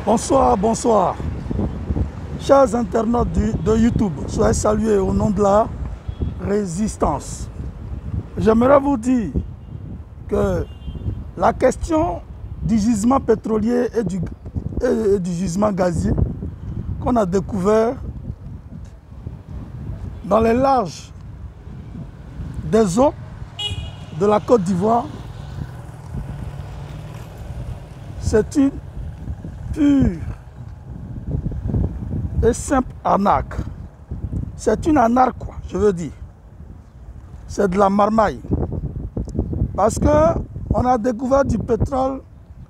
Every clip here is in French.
Bonsoir, bonsoir. Chers internautes de YouTube, soyez salués au nom de la résistance. J'aimerais vous dire que la question du gisement pétrolier et du gisement gazier qu'on a découvert dans les larges des eaux de la Côte d'Ivoire, c'est une pure et simple arnaque. C'est une arnaque, quoi, je veux dire. C'est de la marmaille. Parce qu'on a découvert du pétrole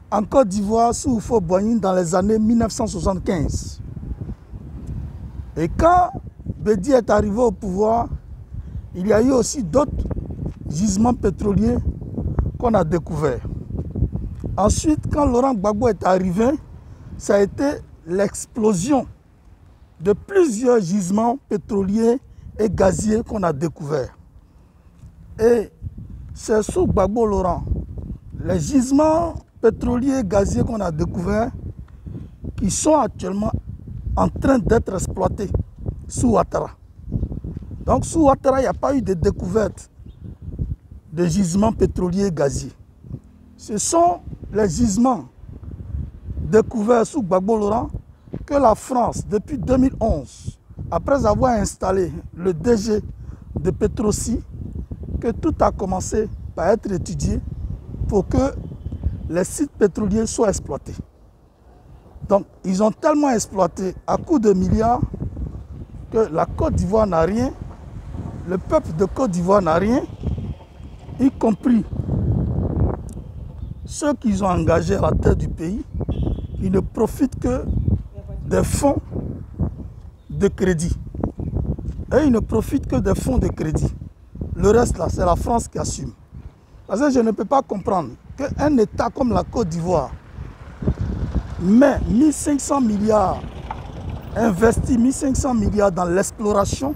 en Côte d'Ivoire sous Houphouët-Boigny dans les années 1975. Et quand Bédi est arrivé au pouvoir, il y a eu aussi d'autres gisements pétroliers qu'on a découverts. Ensuite, quand Laurent Gbagbo est arrivé, ça a été l'explosion de plusieurs gisements pétroliers et gaziers qu'on a découverts. Et c'est sous Gbagbo Laurent, les gisements pétroliers et gaziers qu'on a découverts qui sont actuellement en train d'être exploités sous Ouattara. Donc sous Ouattara, il n'y a pas eu de découverte de gisements pétroliers et gaziers. Ce sont les gisements découverts sous Gbagbo Laurent que la France, depuis 2011, après avoir installé le DG de Petroci, que tout a commencé par être étudié pour que les sites pétroliers soient exploités. Donc, ils ont tellement exploité à coups de milliards que la Côte d'Ivoire n'a rien, le peuple de Côte d'Ivoire n'a rien, y compris ceux qui ont engagé à la tête du pays, ils ne profitent que des fonds de crédit. Et ils ne profitent que des fonds de crédit. Le reste, là, c'est la France qui assume. Parce que je ne peux pas comprendre qu'un État comme la Côte d'Ivoire met 1500 milliards, investit 1500 milliards dans l'exploration,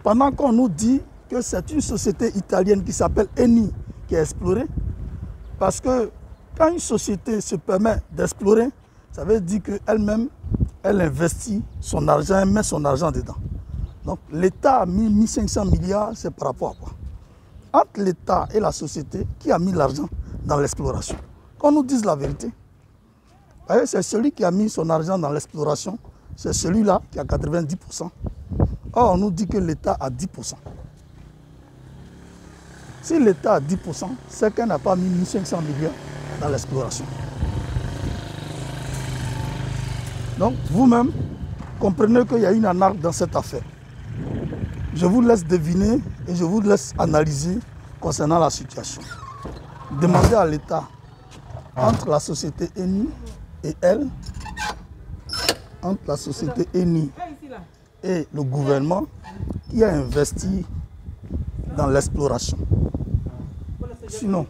pendant qu'on nous dit que c'est une société italienne qui s'appelle Eni qui a exploré. Parce que quand une société se permet d'explorer, ça veut dire qu'elle-même, elle investit son argent, elle met son argent dedans. Donc l'État a mis 1500 milliards, c'est par rapport à quoi? Entre l'État et la société, qui a mis l'argent dans l'exploration? Qu'on nous dise la vérité. C'est celui qui a mis son argent dans l'exploration, c'est celui-là qui a 90%. Or, on nous dit que l'État a 10%. Si l'État a 10%, c'est qu'elle n'a pas mis 1500 milliards dans l'exploration. Donc, vous-même, comprenez qu'il y a une arnaque dans cette affaire. Je vous laisse deviner et je vous laisse analyser concernant la situation. Demandez à l'État, entre la société Eni et elle, entre la société Eni et le gouvernement, qui a investi dans l'exploration. Sinon,